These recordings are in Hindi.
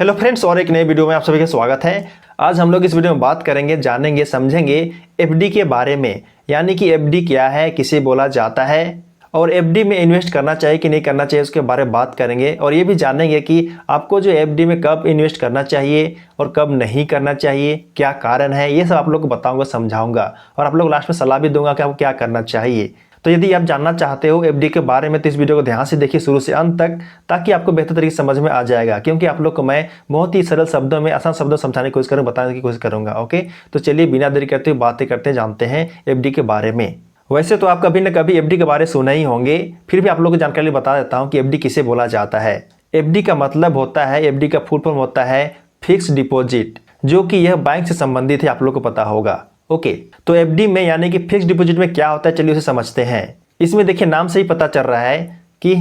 हेलो फ्रेंड्स, और एक नए वीडियो में आप सभी का स्वागत है। आज हम लोग इस वीडियो में बात करेंगे, जानेंगे, समझेंगे एफडी के बारे में। यानी कि एफडी क्या है, किसे बोला जाता है और एफडी में इन्वेस्ट करना चाहिए कि नहीं करना चाहिए, उसके बारे में बात करेंगे। और ये भी जानेंगे कि आपको जो एफडी में कब इन्वेस्ट करना चाहिए और कब नहीं करना चाहिए, क्या कारण है, ये सब आप लोग को बताऊँगा, समझाऊँगा और आप लोग लास्ट में सलाह भी दूंगा कि आपको क्या करना चाहिए। तो यदि आप जानना चाहते हो एफडी के बारे में तो इस वीडियो को ध्यान से देखिए शुरू से अंत तक, ताकि आपको बेहतर तरीके से समझ में आ जाएगा। क्योंकि आप लोग को मैं बहुत ही सरल शब्दों में, आसान शब्दों समझाने की कोशिश करूँगा, बताने की कोशिश करूँगा। ओके, तो चलिए बिना देरी करते हुए बातें करते जानते हैं एफडी के बारे में। वैसे तो आप कभी न कभी एफडी के बारे में सुना ही होंगे, फिर भी आप लोगों को जानकारी बता देता हूँ कि एफडी किसे बोला जाता है। एफडी का मतलब होता है, एफडी का फुल फॉर्म होता है फिक्स डिपॉजिट, जो कि यह बैंक से संबंधित है, आप लोग को पता होगा। ओके, तो एफडी में यानी कि फिक्स डिपॉजिट में क्या होता है, चलिए उसे समझते हैं। इसमें देखिए नाम से ही पता चल रहा है कि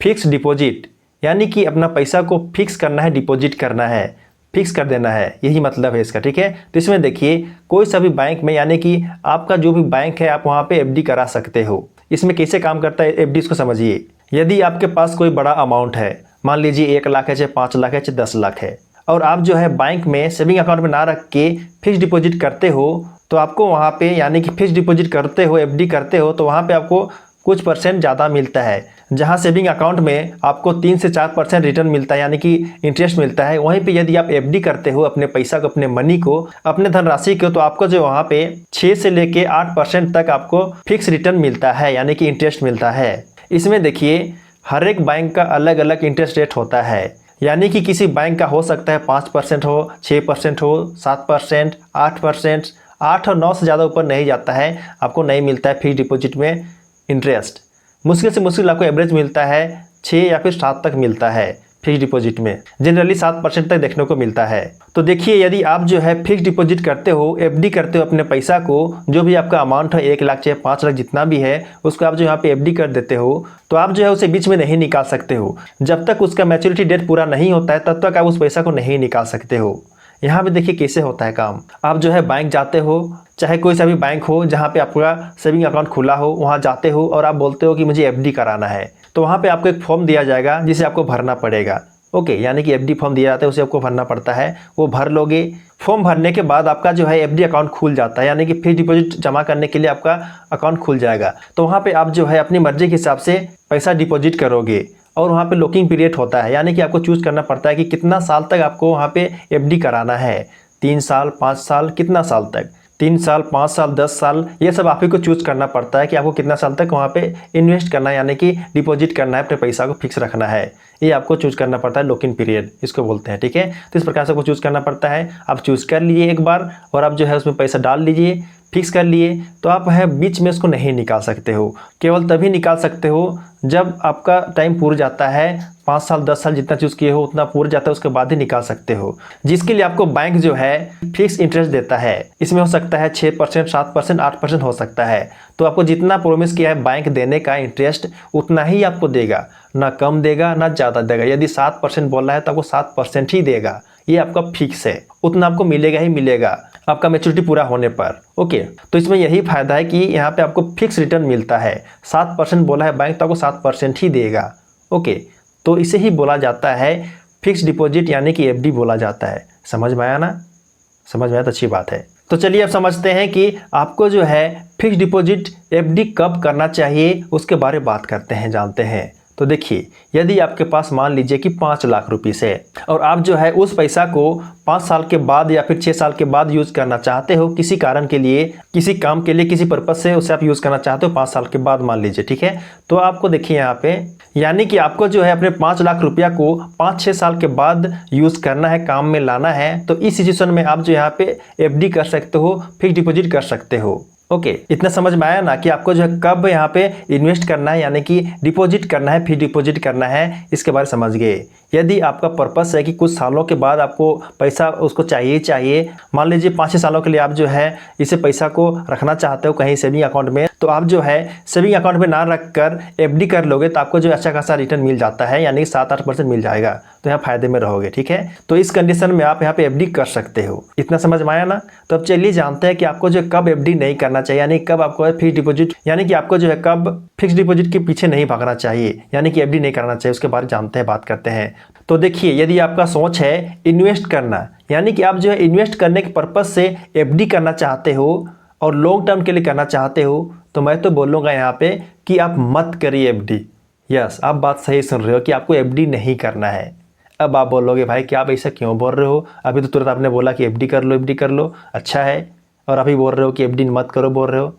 फिक्स डिपॉजिट, यानी कि अपना पैसा को फिक्स करना है, डिपॉजिट करना है, फिक्स कर देना है, यही मतलब है इसका। ठीक है, तो इसमें देखिए कोई सा भी बैंक में, यानी कि आपका जो भी बैंक है, आप वहाँ पे एफडी करा सकते हो। इसमें कैसे काम करता है एफडी, इसको समझिए। यदि आपके पास कोई बड़ा अमाउंट है, मान लीजिए 1 लाख है, चाहे 5 लाख है, चाहे 10 लाख है, और आप जो है बैंक में सेविंग अकाउंट में ना रख के फिक्स डिपॉजिट करते हो, तो आपको वहाँ पे, यानी कि फिक्स डिपॉजिट करते हो, एफडी करते हो, तो वहाँ पे आपको कुछ परसेंट ज़्यादा मिलता है। जहाँ सेविंग अकाउंट में आपको 3 से 4% रिटर्न मिलता है, यानी कि इंटरेस्ट मिलता है, वहीं पे यदि आप एफडी करते हो अपने पैसा को, अपने मनी को, अपने धनराशि को, तो आपको जो वहाँ पे 6 से लेके 8% तक आपको फिक्स रिटर्न मिलता है, यानी कि इंटरेस्ट मिलता है। इसमें देखिए हर एक बैंक का अलग अलग इंटरेस्ट रेट होता है, यानी कि किसी बैंक का हो सकता है 5% हो, 6% हो, 7%, 8%, 8 और 9 से ज़्यादा ऊपर नहीं जाता है, आपको नहीं मिलता है फिक्स डिपॉजिट में इंटरेस्ट। मुश्किल से मुश्किल आपको एवरेज मिलता है 6 या फिर 7 तक मिलता है फिक्स डिपॉजिट में, जनरली 7% तक देखने को मिलता है। तो देखिए यदि आप जो है फिक्स डिपॉजिट करते हो, एफडी करते हो अपने पैसा को, जो भी आपका अमाउंट है 1 लाख चाहे 5 लाख जितना भी है, उसको आप जो यहाँ पे एफडी कर देते हो, तो आप जो है उसे बीच में नहीं निकाल सकते हो। जब तक उसका मैच्योरिटी डेट पूरा नहीं होता है तब तक आप उस पैसा को नहीं निकाल सकते हो। यहाँ पे देखिए कैसे होता है काम। आप जो है बैंक जाते हो, चाहे कोई सा भी बैंक हो जहाँ पे आपका सेविंग अकाउंट खुला हो, वहाँ जाते हो और आप बोलते हो कि मुझे एफडी कराना है, तो वहाँ पे आपको एक फॉर्म दिया जाएगा जिसे आपको भरना पड़ेगा। ओके, यानी कि एफडी फॉर्म दिया जाता है, उसे आपको भरना पड़ता है, वो भर लोगे। फॉर्म भरने के बाद आपका जो है एफडी अकाउंट खुल जाता है, यानी कि फिक्स डिपॉजिट जमा करने के लिए आपका अकाउंट खुल जाएगा। तो वहाँ पे आप जो है अपनी मर्जी के हिसाब से पैसा डिपॉजिट करोगे और वहाँ पे लॉकिंग पीरियड होता है, यानी कि आपको चूज करना पड़ता है कि कितना साल तक आपको वहाँ पे एफडी कराना है। 3 साल, 5 साल, कितना साल तक, 3 साल, 5 साल, 10 साल, ये सब आप ही को चूज करना पड़ता है कि आपको कितना साल तक वहाँ पे इन्वेस्ट करना है, यानी कि डिपॉजिट करना है, अपने पैसा को फिक्स रखना है। ये आपको चूज करना पड़ता है, लॉक इन पीरियड इसको बोलते हैं। ठीक है, तो इस प्रकार से आपको चूज करना पड़ता है। आप चूज कर लिए एक बार और आप जो है उसमें पैसा डाल लीजिए, फिक्स कर लिए, तो आप है बीच में उसको नहीं निकाल सकते हो। केवल तभी निकाल सकते हो जब आपका टाइम पूरा जाता है, 5 साल, 10 साल जितना चूज किए हो उतना पूरा जाता है, उसके बाद ही निकाल सकते हो। जिसके लिए आपको बैंक जो है फिक्स इंटरेस्ट देता है। इसमें हो सकता है 6%, 7%, 8% हो सकता है। तो आपको जितना प्रोमिस किया है बैंक देने का इंटरेस्ट, उतना ही आपको देगा, ना कम देगा ना ज़्यादा देगा। यदि 7% बोला है तो आपको 7% ही देगा, ये आपका फिक्स है, उतना आपको मिलेगा ही मिलेगा आपका मैच्योरिटी पूरा होने पर। ओके, तो इसमें यही फायदा है कि यहाँ पे आपको फिक्स रिटर्न मिलता है। 7% बोला है बैंक तो आपको 7% ही देगा। ओके, तो इसे ही बोला जाता है फिक्स डिपॉजिट, यानी कि एफडी बोला जाता है। समझ में आया ना? समझ में आया तो अच्छी बात है। तो चलिए अब समझते हैं कि आपको जो है फिक्स डिपॉजिट एफडी कब करना चाहिए, उसके बारे में बात करते हैं, जानते हैं। तो देखिए यदि आपके पास मान लीजिए कि 5 लाख रुपीस है और आप जो है उस पैसा को 5 साल के बाद या फिर 6 साल के बाद यूज़ करना चाहते हो, किसी कारण के लिए, किसी काम के लिए, किसी पर्पज़ से उसे आप यूज़ करना चाहते हो 5 साल के बाद मान लीजिए। ठीक है, तो आपको देखिए यहाँ पे, यानी कि आपको जो है अपने 5 लाख रुपया को 5-6 साल के बाद यूज़ करना है, काम में लाना है, तो इस सिचुएशन में आप जो यहाँ पे एफडी कर सकते हो, फिक्स डिपॉजिट कर सकते हो। ओके, इतना समझ में आया ना कि आपको जो है कब यहाँ पे इन्वेस्ट करना है, यानी कि डिपॉजिट करना है, फिर डिपॉजिट करना है, इसके बारे में समझ गए। यदि आपका पर्पस है कि कुछ सालों के बाद आपको पैसा उसको चाहिए, मान लीजिए 5-6 सालों के लिए आप जो है इसे पैसा को रखना चाहते हो कहीं सेविंग अकाउंट में, तो आप जो है सेविंग अकाउंट में ना रख कर एफडी कर लोगे तो आपको जो अच्छा खासा रिटर्न मिल जाता है, यानी कि 7-8% मिल जाएगा। तो यहाँ फायदे में रहोगे। ठीक है, तो इस कंडीशन में आप यहाँ पे एफडी कर सकते हो। इतना समझ में आया ना। तो अब चलिए जानते हैं कि आपको जो कब एफडी नहीं करना चाहिए, यानी कब आपको फिक्स डिपॉजिट, यानी कि आपको जो है कब फिक्स डिपॉजिट के पीछे नहीं भागना चाहिए, यानी कि एफडी नहीं करना चाहिए, उसके बारे में जानते हैं, बात करते हैं। तो देखिए, यदि आपका सोच है इन्वेस्ट करना, यानी कि आप जो है इन्वेस्ट करने के पर्पज से एफडी करना चाहते हो और लॉन्ग टर्म के लिए करना चाहते हो, तो मैं तो बोलूँगा यहाँ पे कि आप मत करिए एफडी। यस, आप बात सही सुन रहे हो कि आपको एफडी नहीं करना है। अब आप बोलोगे भाई क्या आप ऐसा क्यों बोल रहे हो, अभी तो तुरंत आपने बोला कि एफडी कर लो, एफडी कर लो, अच्छा है, और अभी बोल रहे हो कि एफडी मत करो बोल रहे हो।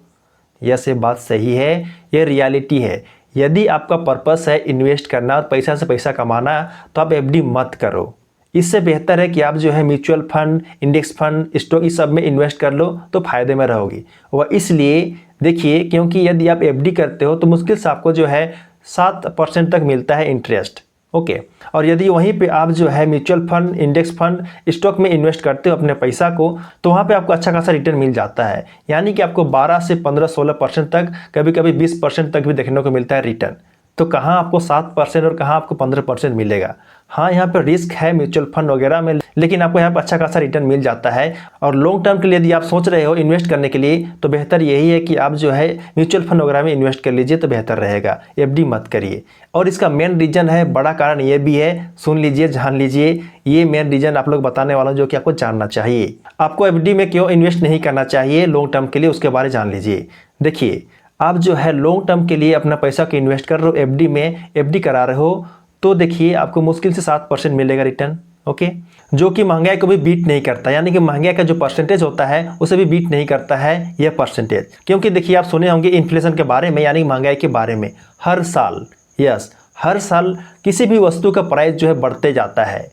यस, ये बात सही है, ये रियलिटी है। यदि आपका पर्पस है इन्वेस्ट करना और पैसा से पैसा कमाना, तो आप एफडी मत करो। इससे बेहतर है कि आप जो है mutual fund, index fund, stock, इस सब में इन्वेस्ट कर लो, तो फायदे में रहोगी। वह इसलिए देखिए, क्योंकि यदि आप एफडी करते हो तो मुश्किल से आपको जो है 7% तक मिलता है इंटरेस्ट। ओके, और यदि वहीं पे आप जो है mutual fund, index fund, stock में इन्वेस्ट करते हो अपने पैसा को, तो वहाँ पे आपको अच्छा खासा रिटर्न मिल जाता है। यानी कि आपको 12 से 15-16% तक, कभी कभी 20% तक भी देखने को मिलता है रिटर्न। तो कहाँ आपको 7% और कहाँ आपको 15% मिलेगा। हाँ, यहाँ पर रिस्क है म्यूचुअल फंड वगैरह में, लेकिन आपको यहाँ पर अच्छा खासा रिटर्न मिल जाता है। और लॉन्ग टर्म के लिए यदि आप सोच रहे हो इन्वेस्ट करने के लिए, तो बेहतर यही है कि आप जो है म्यूचुअल फंड वगैरह में इन्वेस्ट कर लीजिए, तो बेहतर रहेगा, एफडी मत करिए। और इसका मेन रीज़न है, बड़ा कारण ये भी है, सुन लीजिए, जान लीजिए, ये मेन रीज़न आप लोग बताने वाला हूँ जो कि आपको जानना चाहिए। आपको एफडी में क्यों इन्वेस्ट नहीं करना चाहिए लॉन्ग टर्म के लिए, उसके बारे में जान लीजिए। देखिए, आप जो है लॉन्ग टर्म के लिए अपना पैसा को इन्वेस्ट कर रहे हो एफडी में, एफडी करा रहे हो, तो देखिए आपको मुश्किल से 7% मिलेगा रिटर्न। ओके, जो कि महंगाई को भी बीट नहीं करता, यानी कि महंगाई का जो परसेंटेज होता है उसे भी बीट नहीं करता है यह परसेंटेज। क्योंकि देखिए, आप सुने होंगे इन्फ्लेशन के बारे में, यानी महंगाई के बारे में। हर साल, यस, हर साल किसी भी वस्तु का प्राइस जो है बढ़ते जाता है,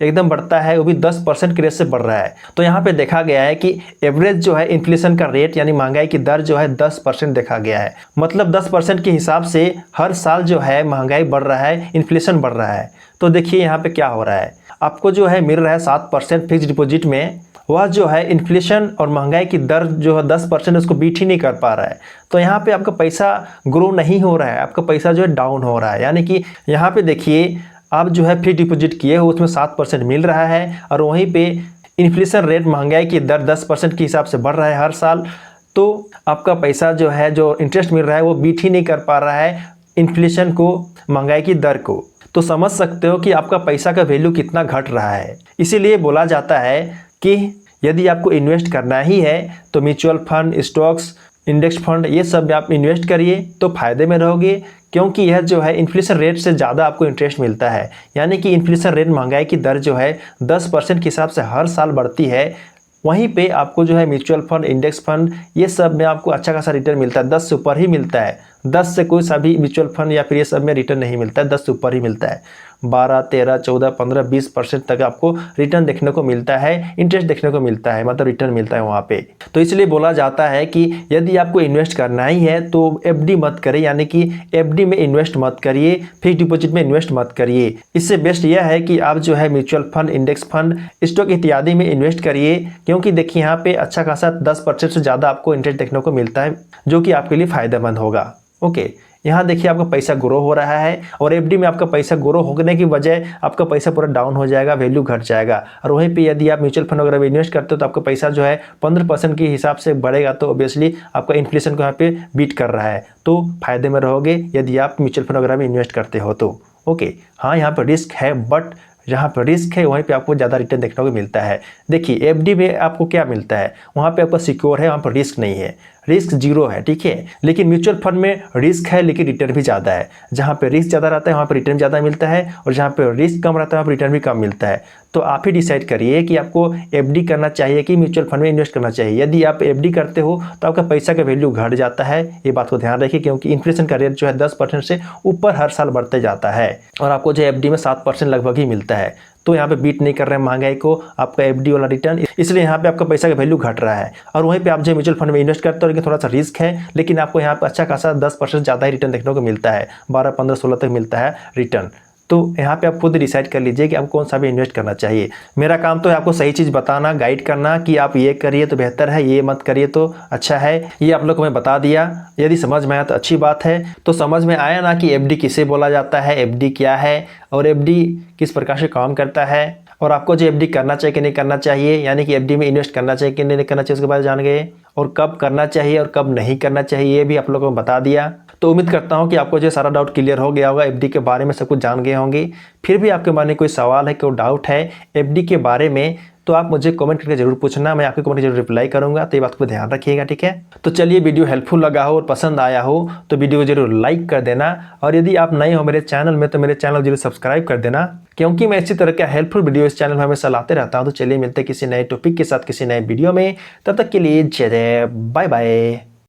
एकदम बढ़ता है, वो भी 10% के रेट से बढ़ रहा है। तो यहाँ पे देखा गया है कि एवरेज जो है इन्फ्लेशन का रेट, यानी महंगाई की दर जो है 10% देखा गया है। मतलब 10% के हिसाब से हर साल जो है महंगाई बढ़ रहा है, इन्फ्लेशन बढ़ रहा है। तो देखिए यहाँ पे क्या हो रहा है, आपको जो है मिल रहा है 7% फिक्स डिपॉजिट में, वह जो है इन्फ्लेशन और महंगाई की दर जो है 10% उसको बीट ही नहीं कर पा रहा है। तो यहाँ पे आपका पैसा ग्रो नहीं हो रहा है, आपका पैसा जो है डाउन हो रहा है। यानी कि यहाँ पे देखिए, आप जो है फिक्स डिपॉजिट किए हो, उसमें 7% मिल रहा है, और वहीं पे इन्फ्लेशन रेट, महंगाई की दर 10% के हिसाब से बढ़ रहा है हर साल। तो आपका पैसा जो है, जो इंटरेस्ट मिल रहा है, वो बीट ही नहीं कर पा रहा है इन्फ्लेशन को, महंगाई की दर को। तो समझ सकते हो कि आपका पैसा का वैल्यू कितना घट रहा है। इसीलिए बोला जाता है कि यदि आपको इन्वेस्ट करना ही है तो mutual fund, stocks, index fund, ये सब आप इन्वेस्ट करिए, तो फायदे में रहोगे। क्योंकि यह जो है इन्फ्लेशन रेट से ज़्यादा आपको इंटरेस्ट मिलता है। यानी कि इन्फ्लेशन रेट, महंगाई की दर जो है 10% के हिसाब से हर साल बढ़ती है, वहीं पे आपको जो है म्यूचुअल फंड, इंडेक्स फंड, ये सब में आपको अच्छा खासा रिटर्न मिलता है। 10 से ऊपर ही मिलता है, 10 से कोई सा भी म्यूचुअल फंड या फिर ये सब में रिटर्न नहीं मिलता है, 10 से ऊपर ही मिलता है। 12, 13, 14, 15, 20% तक आपको रिटर्न देखने को मिलता है, इंटरेस्ट देखने को मिलता है, मतलब रिटर्न मिलता है वहाँ पे। तो इसलिए बोला जाता है कि यदि आपको इन्वेस्ट करना ही है तो एफडी मत करिए, यानी कि एफडी में इन्वेस्ट मत करिए, फिक्स डिपॉजिट में इन्वेस्ट मत करिए। इससे बेस्ट यह है कि आप जो है mutual fund, index fund, stock इत्यादि में इन्वेस्ट करिए। क्योंकि देखिए यहाँ पे अच्छा खासा 10% से ज़्यादा आपको इंटरेस्ट देखने को मिलता है, जो कि आपके लिए फ़ायदेमंद होगा। ओके, यहाँ देखिए आपका पैसा ग्रो हो रहा है, और एफडी में आपका पैसा ग्रो होने की वजह आपका पैसा पूरा डाउन हो जाएगा, वैल्यू घट जाएगा। और वहीं पे यदि आप म्यूचुअल फंड वगैरह में इन्वेस्ट करते हो तो आपका पैसा जो है 15% के हिसाब से बढ़ेगा, तो ऑब्वियसली आपका इन्फ्लेशन को यहाँ पे बीट कर रहा है, तो फायदे में रहोगे यदि आप म्यूचुअल फंड वगैरह में इन्वेस्ट करते हो तो। ओके, हाँ, यहाँ पर रिस्क है, बट जहाँ पर रिस्क है वहीं पे आपको ज़्यादा रिटर्न देखने को मिलता है। देखिए, एफडी में आपको क्या मिलता है, वहाँ पे आपका सिक्योर है, वहाँ पर रिस्क नहीं है, रिस्क जीरो है, ठीक है। लेकिन म्यूचुअल फंड में रिस्क है, लेकिन रिटर्न भी ज़्यादा है। जहाँ पे रिस्क ज़्यादा रहता है वहाँ पर रिटर्न ज़्यादा मिलता है, और जहाँ पे रिस्क कम रहता है वहाँ पर रिटर्न भी कम मिलता है। तो आप ही डिसाइड करिए कि आपको एफडी करना चाहिए कि म्यूचुअल फंड में इन्वेस्ट करना चाहिए। यदि आप एफडी करते हो तो आपका पैसा का वैल्यू घट जाता है, ये बात को ध्यान रखिए। क्योंकि इन्फ्लेशन का रेट जो है 10% से ऊपर हर साल बढ़ते जाता है, और आपको जो एफडी में 7% लगभग ही मिलता है। तो यहाँ पे बीट नहीं कर रहे हैं महंगाई को आपका एफडी वाला रिटर्न, इसलिए यहाँ पे आपका पैसा का वैल्यू घट रहा है। और वहीं पे आप जो म्यूचुअल फंड में इन्वेस्ट करते हो, लेकिन थोड़ा सा रिस्क है, लेकिन आपको यहाँ पे अच्छा खासा 10% ज़्यादा ही रिटर्न देखने को मिलता है, 12, 15, 16 तक मिलता है रिटर्न। तो यहाँ पे आप खुद डिसाइड कर लीजिए कि आप कौन सा भी इन्वेस्ट करना चाहिए। मेरा काम तो है आपको सही चीज़ बताना, गाइड करना कि आप ये करिए तो बेहतर है, ये मत करिए तो अच्छा है। ये आप लोग को मैं बता दिया। यदि समझ में आया तो अच्छी बात है। तो समझ में आया ना कि एफडी किसे बोला जाता है, एफडी क्या है और एफडी किस प्रकार से काम करता है, और आपको जो एफडी करना चाहिए कि नहीं करना चाहिए, यानी कि एफडी में इन्वेस्ट करना चाहिए कि नहीं करना चाहिए, उसके बारे में जान गए। और कब करना चाहिए और कब नहीं करना चाहिए ये भी आप लोगों को बता दिया। तो उम्मीद करता हूँ कि आपको जो सारा डाउट क्लियर हो गया होगा, एफडी के बारे में सब कुछ जान गए होंगे। फिर भी आपके मन में कोई सवाल है, कोई डाउट है एफडी के बारे में, तो आप मुझे कमेंट करके जरूर पूछना, मैं आपके कमेंट जरूर रिप्लाई करूंगा। तो ये बात को ध्यान रखिएगा, ठीक है। तो चलिए, वीडियो हेल्पफुल लगा हो और पसंद आया हो तो वीडियो को जरूर लाइक कर देना, और यदि आप नए हो मेरे चैनल में तो मेरे चैनल जरूर सब्सक्राइब कर देना, क्योंकि मैं इसी तरह का हेल्पफुल वीडियो इस चैनल में हमेशा लाते रहता हूँ। तो चलिए मिलते हैं किसी नए टॉपिक के साथ किसी नए वीडियो में, तब तक के लिए जय जय, बाय बाय।